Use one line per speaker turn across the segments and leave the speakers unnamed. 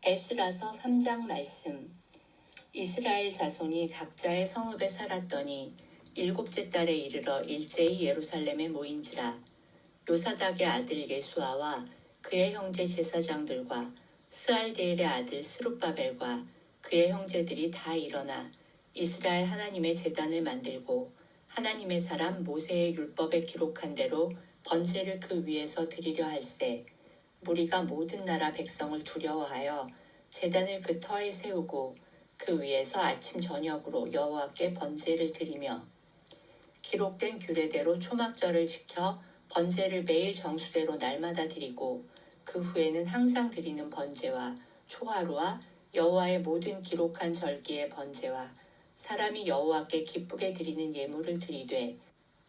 에스라서 3장 말씀. 이스라엘 자손이 각자의 성읍에 살았더니 일곱째 달에 이르러 일제히 예루살렘에 모인지라. 요사닥의 아들 예수아와 그의 형제 제사장들과 스알디엘의 아들 스룹바벨과 그의 형제들이 다 일어나 이스라엘 하나님의 제단을 만들고 하나님의 사람 모세의 율법에 기록한 대로 번제를 그 위에서 드리려 할세. 무리가 모든 나라 백성을 두려워하여 제단을 그 터에 세우고 그 위에서 아침 저녁으로 여호와께 번제를 드리며 기록된 규례대로 초막절을 지켜 번제를 매일 정수대로 날마다 드리고 그 후에는 항상 드리는 번제와 초하루와 여호와의 모든 기록한 절기의 번제와 사람이 여호와께 기쁘게 드리는 예물을 드리되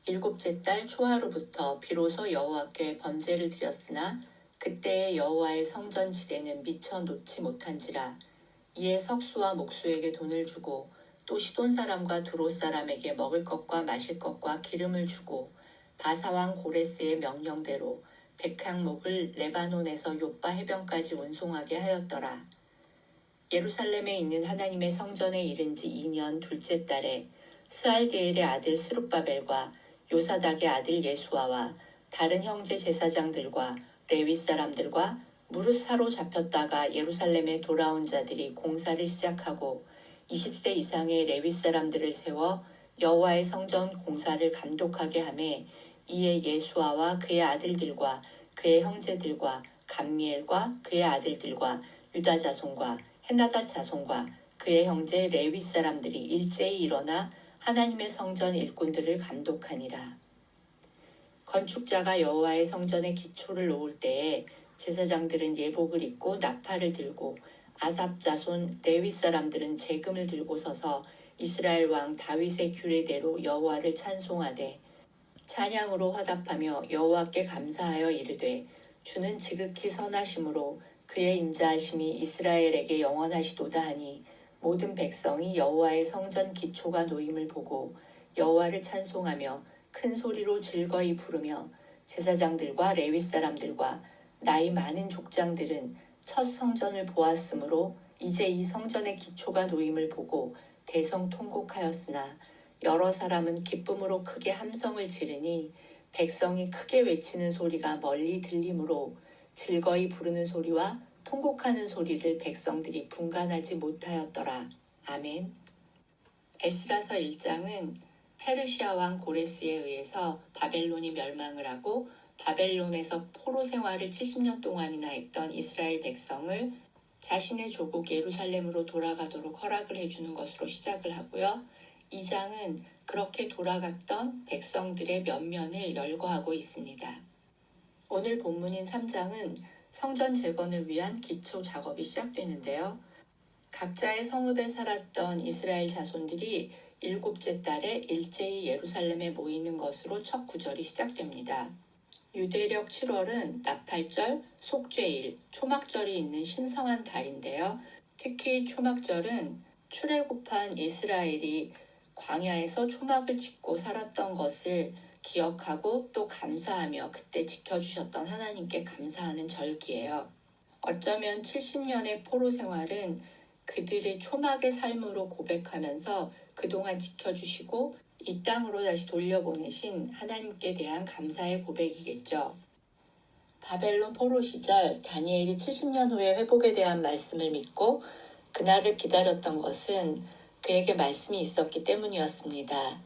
일곱째 달 초하루부터 비로소 여호와께 번제를 드렸으나 그때의 여호와의 성전 지대는 미처 놓지 못한지라. 이에 석수와 목수에게 돈을 주고 또 시돈 사람과 두롯 사람에게 먹을 것과 마실 것과 기름을 주고 바사왕 고레스의 명령대로 백향목을 레바논에서 욥바 해변까지 운송하게 하였더라. 예루살렘에 있는 하나님의 성전에 이른 지 2년 둘째 달에 스알디엘의 아들 스룹바벨과 요사닥의 아들 예수아와 다른 형제 제사장들과 레위 사람들과 무릇 사로잡혔다가 예루살렘에 돌아온 자들이 공사를 시작하고 20세 이상의 레위 사람들을 세워 여호와의 성전 공사를 감독하게 하매 이에 예수아와 그의 아들들과 그의 형제들과 감미엘과 그의 아들들과 유다 자손과 헤나닷 자손과 그의 형제 레위 사람들이 일제히 일어나 하나님의 성전 일꾼들을 감독하니라. 건축자가 여호와의 성전의 기초를 놓을 때에 제사장들은 예복을 입고 나팔을 들고 아삽 자손 레위 사람들은 제금을 들고 서서 이스라엘 왕 다윗의 규례대로 여호와를 찬송하되 찬양으로 화답하며 여호와께 감사하여 이르되 주는 지극히 선하심으로 그의 인자하심이 이스라엘에게 영원하시도다 하니 모든 백성이 여호와의 성전 기초가 놓임을 보고 여호와를 찬송하며 큰 소리로 즐거이 부르며 제사장들과 레위 사람들과 나이 많은 족장들은 첫 성전을 보았으므로 이제 이 성전의 기초가 놓임을 보고 대성통곡하였으나 여러 사람은 기쁨으로 크게 함성을 지르니 백성이 크게 외치는 소리가 멀리 들리므로 즐거이 부르는 소리와 통곡하는 소리를 백성들이 분간하지 못하였더라. 아멘. 에스라서 1장은 페르시아 왕 고레스에 의해서 바벨론이 멸망을 하고 바벨론에서 포로 생활을 70년 동안이나 했던 이스라엘 백성을 자신의 조국 예루살렘으로 돌아가도록 허락을 해주는 것으로 시작을 하고요. 2장은 그렇게 돌아갔던 백성들의 면면을 열거하고 있습니다. 오늘 본문인 3장은 성전 재건을 위한 기초 작업이 시작되는데요. 각자의 성읍에 살았던 이스라엘 자손들이 일곱째 달에 일제히 예루살렘에 모이는 것으로 첫 구절이 시작됩니다. 유대력 7월은 나팔절, 속죄일, 초막절이 있는 신성한 달인데요. 특히 초막절은 출애굽한 이스라엘이 광야에서 초막을 짓고 살았던 것을 기억하고 또 감사하며 그때 지켜주셨던 하나님께 감사하는 절기예요. 어쩌면 70년의 포로 생활은 그들의 초막의 삶으로 고백하면서 그동안 지켜주시고 이 땅으로 다시 돌려보내신 하나님께 대한 감사의 고백이겠죠. 바벨론 포로 시절 다니엘이 70년 후에 회복에 대한 말씀을 믿고 그날을 기다렸던 것은 그에게 말씀이 있었기 때문이었습니다.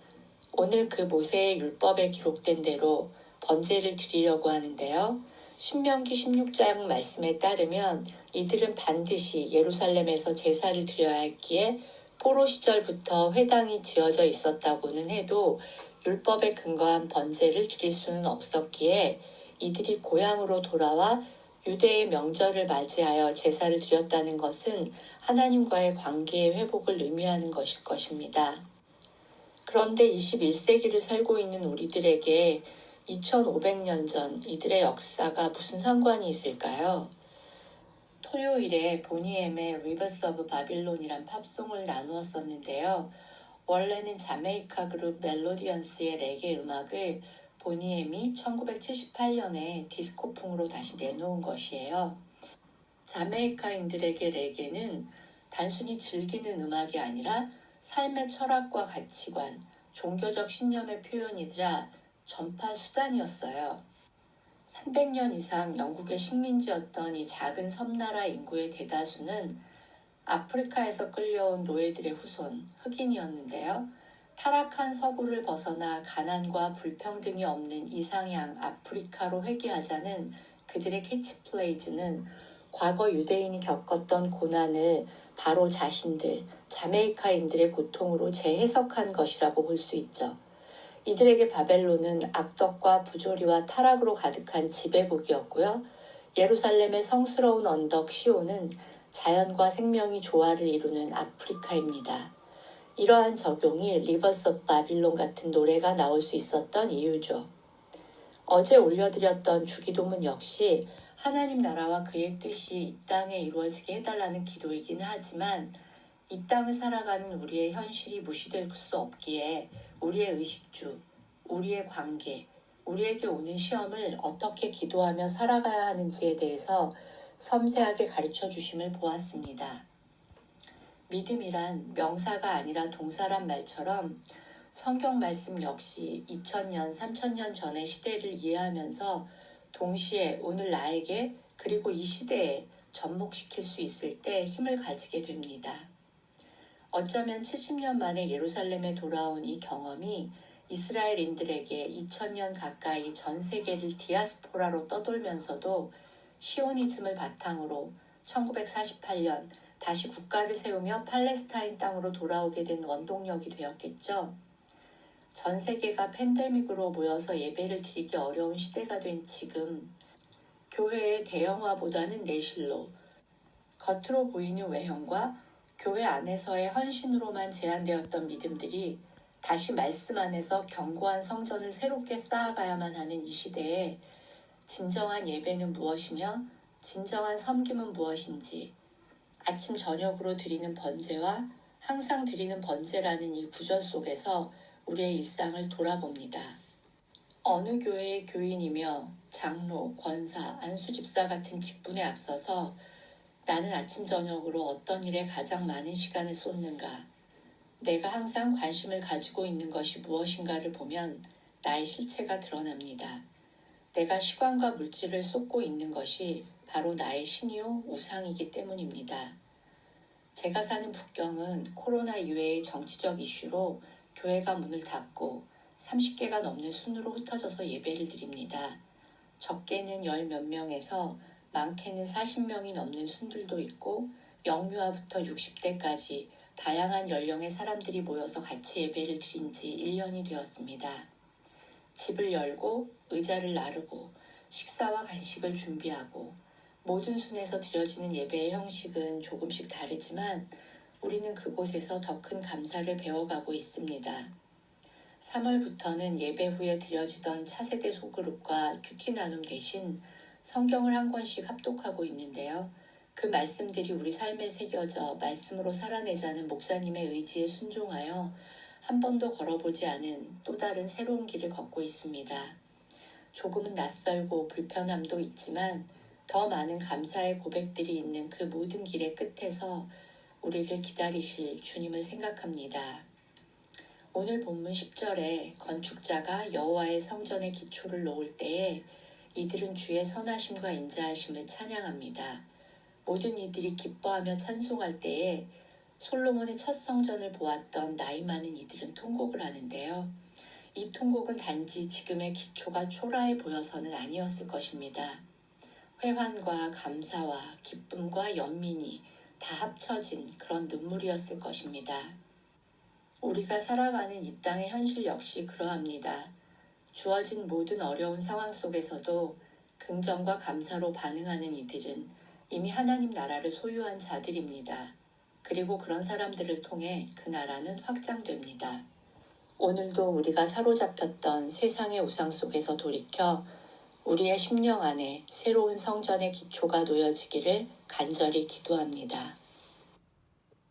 오늘 그 모세의 율법에 기록된 대로 번제를 드리려고 하는데요. 신명기 16장 말씀에 따르면 이들은 반드시 예루살렘에서 제사를 드려야 했기에 포로 시절부터 회당이 지어져 있었다고는 해도 율법에 근거한 번제를 드릴 수는 없었기에 이들이 고향으로 돌아와 유대의 명절을 맞이하여 제사를 드렸다는 것은 하나님과의 관계의 회복을 의미하는 것일 것입니다. 그런데 21세기를 살고 있는 우리들에게 2500년 전 이들의 역사가 무슨 상관이 있을까요? 토요일에 보니엠의 Rivers of Babylon이란 팝송을 나누었었는데요. 원래는 자메이카 그룹 멜로디언스의 레게 음악을 보니엠이 1978년에 디스코풍으로 다시 내놓은 것이에요. 자메이카인들에게 레게는 단순히 즐기는 음악이 아니라 삶의 철학과 가치관, 종교적 신념의 표현이자 전파 수단이었어요. 300년 이상 영국의 식민지였던 이 작은 섬나라 인구의 대다수는 아프리카에서 끌려온 노예들의 후손, 흑인이었는데요. 타락한 서구를 벗어나 가난과 불평등이 없는 이상향 아프리카로 회귀하자는 그들의 캐치프레이즈는 과거 유대인이 겪었던 고난을 바로 자신들, 자메이카인들의 고통으로 재해석한 것이라고 볼 수 있죠. 이들에게 바벨론은 악덕과 부조리와 타락으로 가득한 지배국이었고요. 예루살렘의 성스러운 언덕 시온은 자연과 생명이 조화를 이루는 아프리카입니다. 이러한 적용이 리버스 오브 바빌론 같은 노래가 나올 수 있었던 이유죠. 어제 올려드렸던 주기도문 역시 하나님 나라와 그의 뜻이 이 땅에 이루어지게 해달라는 기도이긴 하지만 이 땅을 살아가는 우리의 현실이 무시될 수 없기에 우리의 의식주, 우리의 관계, 우리에게 오는 시험을 어떻게 기도하며 살아가야 하는지에 대해서 섬세하게 가르쳐 주심을 보았습니다. 믿음이란 명사가 아니라 동사란 말처럼 성경 말씀 역시 2000년, 3000년 전의 시대를 이해하면서 동시에 오늘 나에게 그리고 이 시대에 접목시킬 수 있을 때 힘을 가지게 됩니다. 어쩌면 70년 만에 예루살렘에 돌아온 이 경험이 이스라엘인들에게 2000년 가까이 전 세계를 디아스포라로 떠돌면서도 시오니즘을 바탕으로 1948년 다시 국가를 세우며 팔레스타인 땅으로 돌아오게 된 원동력이 되었겠죠. 전 세계가 팬데믹으로 모여서 예배를 드리기 어려운 시대가 된 지금 교회의 대형화보다는 내실로 겉으로 보이는 외형과 교회 안에서의 헌신으로만 제한되었던 믿음들이 다시 말씀 안에서 견고한 성전을 새롭게 쌓아가야만 하는 이 시대에 진정한 예배는 무엇이며 진정한 섬김은 무엇인지 아침 저녁으로 드리는 번제와 항상 드리는 번제라는 이 구절 속에서 우리의 일상을 돌아봅니다. 어느 교회의 교인이며 장로, 권사, 안수집사 같은 직분에 앞서서 나는 아침 저녁으로 어떤 일에 가장 많은 시간을 쏟는가, 내가 항상 관심을 가지고 있는 것이 무엇인가를 보면 나의 실체가 드러납니다. 내가 시간과 물질을 쏟고 있는 것이 바로 나의 신이요 우상이기 때문입니다. 제가 사는 북경은 코로나 이외의 정치적 이슈로 교회가 문을 닫고 30개가 넘는 순으로 흩어져서 예배를 드립니다. 적게는 10몇 명에서 많게는 40명이 넘는 순들도 있고 영유아부터 60대까지 다양한 연령의 사람들이 모여서 같이 예배를 드린 지 1년이 되었습니다. 집을 열고 의자를 나르고 식사와 간식을 준비하고 모든 순에서 드려지는 예배의 형식은 조금씩 다르지만 우리는 그곳에서 더 큰 감사를 배워가고 있습니다. 3월부터는 예배 후에 드려지던 차세대 소그룹과 큐티 나눔 대신 성경을 한 권씩 합독하고 있는데요. 그 말씀들이 우리 삶에 새겨져 말씀으로 살아내자는 목사님의 의지에 순종하여 한 번도 걸어보지 않은 또 다른 새로운 길을 걷고 있습니다. 조금은 낯설고 불편함도 있지만 더 많은 감사의 고백들이 있는 그 모든 길의 끝에서 우리를 기다리실 주님을 생각합니다. 오늘 본문 10절에 건축자가 여호와의 성전의 기초를 놓을 때에 이들은 주의 선하심과 인자하심을 찬양합니다. 모든 이들이 기뻐하며 찬송할 때에 솔로몬의 첫 성전을 보았던 나이 많은 이들은 통곡을 하는데요. 이 통곡은 단지 지금의 기초가 초라해 보여서는 아니었을 것입니다. 회환과 감사와 기쁨과 연민이 다 합쳐진 그런 눈물이었을 것입니다. 우리가 살아가는 이 땅의 현실 역시 그러합니다. 주어진 모든 어려운 상황 속에서도 긍정과 감사로 반응하는 이들은 이미 하나님 나라를 소유한 자들입니다. 그리고 그런 사람들을 통해 그 나라는 확장됩니다. 오늘도 우리가 사로잡혔던 세상의 우상 속에서 돌이켜 우리의 심령 안에 새로운 성전의 기초가 놓여지기를 간절히 기도합니다.